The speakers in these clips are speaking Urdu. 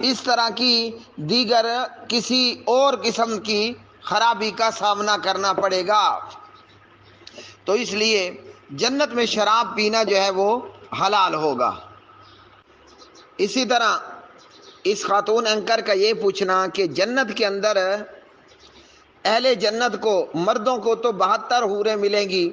اس طرح کی دیگر کسی اور قسم کی خرابی کا سامنا کرنا پڑے گا۔ تو اس لیے جنت میں شراب پینا جو ہے وہ حلال ہوگا۔ اسی طرح اس خاتون اینکر کا یہ پوچھنا کہ جنت کے اندر اہل جنت کو، مردوں کو تو 72 حوریں ملیں گی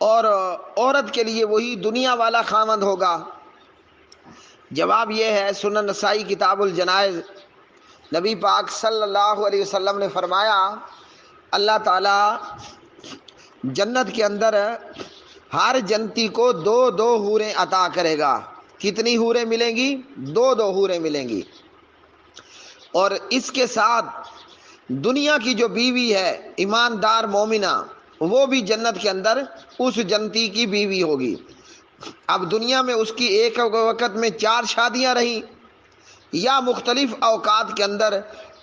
اور عورت کے لیے وہی دنیا والا خاوند ہوگا۔ جواب یہ ہے، سنن نسائی کتاب الجنائز، نبی پاک صلی اللہ علیہ وسلم نے فرمایا اللہ تعالیٰ جنت کے اندر ہر جنتی کو 2 حوریں عطا کرے گا۔ کتنی حوریں ملیں گی؟ 2 حوریں ملیں گی۔ اور اس کے ساتھ دنیا کی جو بیوی ہے ایماندار مومنہ، وہ بھی جنت کے اندر اس جنتی کی بیوی ہوگی۔ اب دنیا میں اس کی ایک وقت میں 4 شادیاں رہیں یا مختلف اوقات کے اندر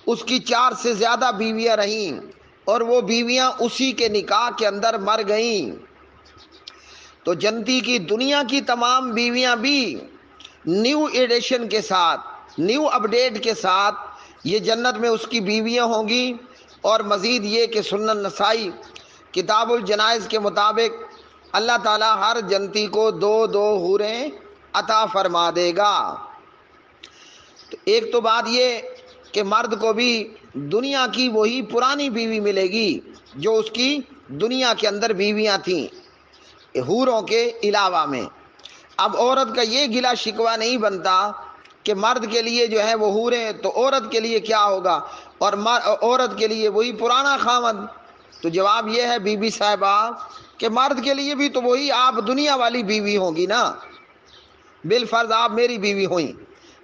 اس کی 4 سے زیادہ بیویاں رہیں اور وہ بیویاں اسی کے نکاح کے اندر مر گئیں، تو جنتی کی دنیا کی تمام بیویاں بھی نیو ایڈیشن کے ساتھ، نیو اپڈیٹ کے ساتھ یہ جنت میں اس کی بیویاں ہوں گی۔ اور مزید یہ کہ سنن نسائی کتاب الجنائز کے مطابق اللہ تعالیٰ ہر جنتی کو 2 حوریں عطا فرما دے گا۔ تو ایک تو بات یہ کہ مرد کو بھی دنیا کی وہی پرانی بیوی ملے گی جو اس کی دنیا کے اندر بیویاں تھیں حوروں کے علاوہ میں۔ اب عورت کا یہ گلہ شکوہ نہیں بنتا کہ مرد کے لیے جو ہے وہ حوریں، تو عورت کے لیے کیا ہوگا، اور عورت کے لیے وہی پرانا خاوند۔ تو جواب یہ ہے بی بی صاحبہ کہ مرد کے لیے بھی تو وہی آپ دنیا والی بیوی ہوں گی نا، بالفرض آپ میری بیوی ہوئیں،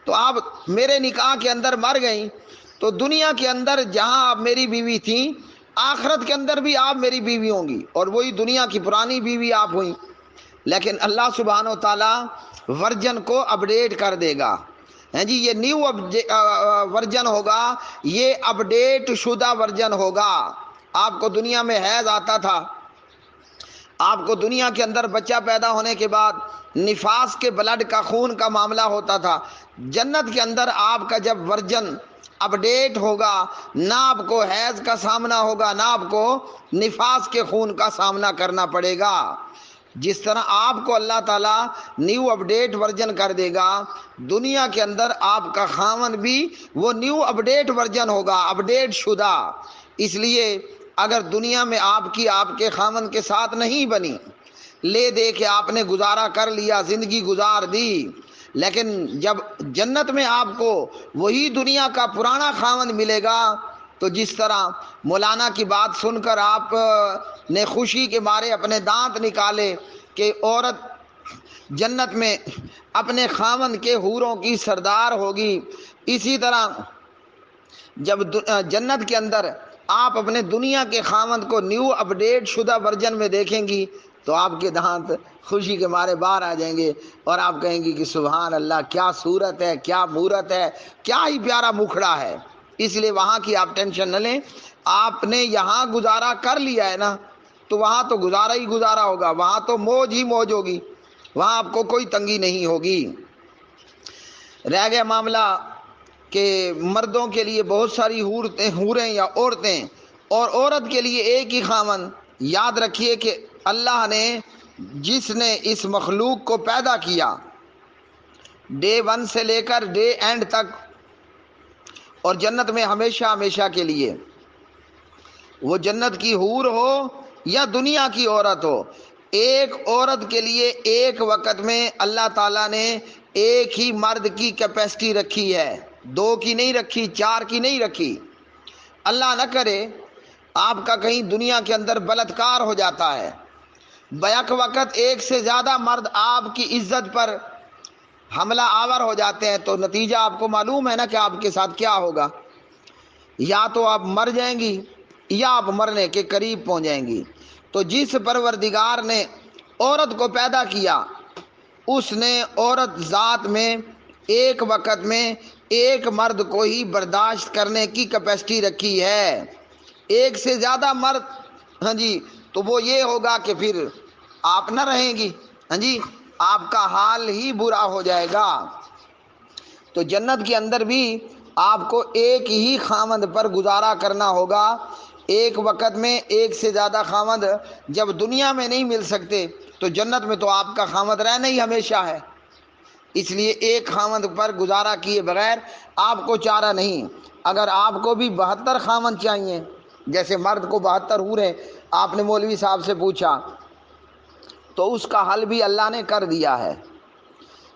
تو آپ میرے نکاح کے اندر مر گئیں، تو دنیا کے اندر جہاں آپ میری بیوی تھیں آخرت کے اندر بھی آپ میری بیوی ہوں گی اور وہی دنیا کی پرانی بیوی آپ ہوئیں۔ لیکن اللہ سبحانہ و تعالیٰ ورژن کو اپڈیٹ کر دے گا، ہیں جی، یہ نیو ورژن ہوگا، یہ اپڈیٹ شدہ ورژن ہوگا۔ آپ کو دنیا میں حیض آتا تھا، آپ کو دنیا کے اندر بچہ پیدا ہونے کے بعد نفاس کے بلڈ کا، خون کا معاملہ ہوتا تھا۔ جنت کے اندر آپ کا جب ورژن اپڈیٹ ہوگا، نہ آپ کو حیض کا سامنا ہوگا، نہ آپ کو نفاس کے خون کا سامنا کرنا پڑے گا۔ جس طرح آپ کو اللہ تعالیٰ نیو اپڈیٹ ورژن کر دے گا، دنیا کے اندر آپ کا خاوند بھی وہ نیو اپڈیٹ ورژن ہوگا، اپڈیٹ شدہ۔ اس لیے اگر دنیا میں آپ کی آپ کے خاوند کے ساتھ نہیں بنی، لے دے کے آپ نے گزارا کر لیا، زندگی گزار دی، لیکن جب جنت میں آپ کو وہی دنیا کا پرانا خاوند ملے گا، تو جس طرح مولانا کی بات سن کر آپ نے خوشی کے مارے اپنے دانت نکالے کہ عورت جنت میں اپنے خاوند کے حوروں کی سردار ہوگی، اسی طرح جب جنت کے اندر آپ اپنے دنیا کے خاوند کو نیو اپڈیٹ شدہ ورژن میں دیکھیں گی تو آپ کے دانت خوشی کے مارے باہر آ جائیں گے اور آپ کہیں گی کہ سبحان اللہ، کیا صورت ہے، کیا مورت ہے، کیا ہی پیارا مکھڑا ہے۔ اس لیے وہاں کی آپ ٹینشن نہ لیں، آپ نے یہاں گزارا کر لیا ہے نا، تو وہاں تو گزارا ہی گزارا ہوگا، وہاں تو موج ہی موج ہوگی، وہاں آپ کو کوئی تنگی نہیں ہوگی۔ رہ گیا معاملہ کہ مردوں کے لیے بہت ساری حوریں یا عورتیں، اور عورت کے لیے ایک ہی خاوند۔ یاد رکھیے کہ اللہ نے جس نے اس مخلوق کو پیدا کیا ڈے 1 سے لے کر ڈے اینڈ تک، اور جنت میں ہمیشہ ہمیشہ کے لیے، وہ جنت کی حور ہو یا دنیا کی عورت ہو، ایک عورت کے لیے ایک وقت میں اللہ تعالیٰ نے ایک ہی مرد کی کیپیسٹی رکھی ہے، 2 کی نہیں رکھی، 4 کی نہیں رکھی۔ اللہ نہ کرے آپ کا کہیں دنیا کے اندر بلاತ್ಕಾರ ہو جاتا ہے، بیک وقت ایک سے زیادہ مرد آپ کی عزت پر حملہ آور ہو جاتے ہیں، تو نتیجہ آپ کو معلوم ہے نا کہ آپ کے ساتھ کیا ہوگا، یا تو آپ مر جائیں گی یا آپ مرنے کے قریب پہنچ جائیں گی۔ تو جس پروردگار نے عورت کو پیدا کیا، اس نے عورت ذات میں ایک وقت میں ایک مرد کو ہی برداشت کرنے کی کیپیسٹی رکھی ہے۔ ایک سے زیادہ مرد، ہاں جی، تو وہ یہ ہوگا کہ پھر آپ نہ رہیں گی، ہاں جی، آپ کا حال ہی برا ہو جائے گا۔ تو جنت کے اندر بھی آپ کو ایک ہی خامند پر گزارا کرنا ہوگا. ایک وقت میں ایک سے زیادہ خامند جب دنیا میں نہیں مل سکتے تو جنت میں تو آپ کا خامند رہنا ہی ہمیشہ ہے. اس لیے ایک خامند پر گزارا کیے بغیر آپ کو چارہ نہیں. اگر آپ کو بھی 72 خامند چاہیے، جیسے مرد کو 72 حوریں آپ نے مولوی صاحب سے پوچھا، تو اس کا حل بھی اللہ نے کر دیا ہے.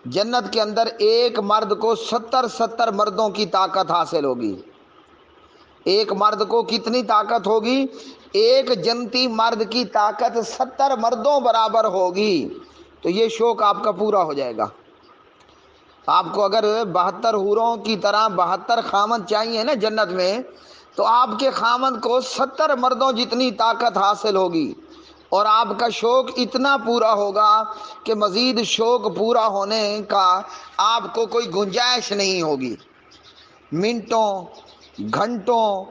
جنت کے اندر ایک مرد کو 70 مردوں کی طاقت حاصل ہوگی. ایک مرد کو کتنی طاقت ہوگی؟ ایک جنتی مرد کی طاقت 70 مردوں برابر ہوگی. تو یہ شوق آپ کا پورا ہو جائے گا. آپ کو اگر 72 حوروں کی طرح 72 خامند چاہیے نا جنت میں، تو آپ کے خامند کو 70 مردوں جتنی طاقت حاصل ہوگی، اور آپ کا شوق اتنا پورا ہوگا کہ مزید شوق پورا ہونے کا آپ کو کوئی گنجائش نہیں ہوگی. منٹوں، گھنٹوں،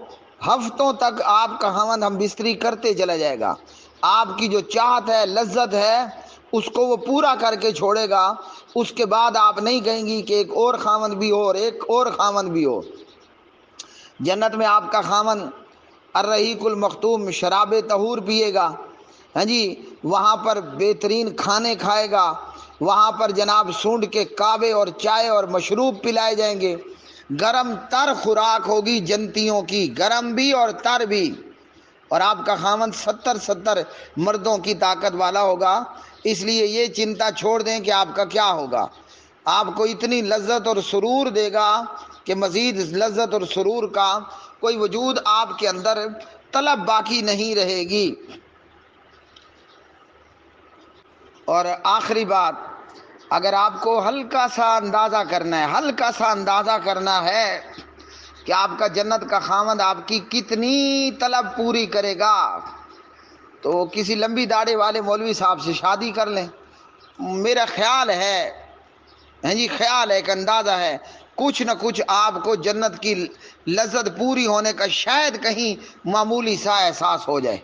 ہفتوں تک آپ کا خامند ہم بستری کرتے چلا جائے گا. آپ کی جو چاہت ہے، لذت ہے، اس کو وہ پورا کر کے چھوڑے گا. اس کے بعد آپ نہیں کہیں گی کہ ایک اور خامند بھی ہو اور ایک اور خامند بھی ہو. جنت میں آپ کا خامند الرحیق المختوم شراب طہور پیے گا، ہاں جی، وہاں پر بہترین کھانے کھائے گا، وہاں پر جناب سونڈ کے کعبے اور چائے اور مشروب پلائے جائیں گے. گرم تر خوراک ہوگی جنتیوں کی، گرم بھی اور تر بھی. اور آپ کا خامند 70 مردوں کی طاقت والا ہوگا. اس لیے یہ چنتا چھوڑ دیں کہ آپ کا کیا ہوگا. آپ کو اتنی لذت اور سرور دے گا کہ مزید لذت اور سرور کا کوئی وجود آپ کے اندر طلب باقی نہیں رہے گی. اور آخری بات، اگر آپ کو ہلکا سا اندازہ کرنا ہے کہ آپ کا جنت کا خامند آپ کی کتنی طلب پوری کرے گا، تو کسی لمبی داڑھی والے مولوی صاحب سے شادی کر لیں. میرا خیال ہے، ہاں جی، خیال ہے، ایک اندازہ ہے، کچھ نہ کچھ آپ کو جنت کی لذت پوری ہونے کا شاید کہیں معمولی سا احساس ہو جائے.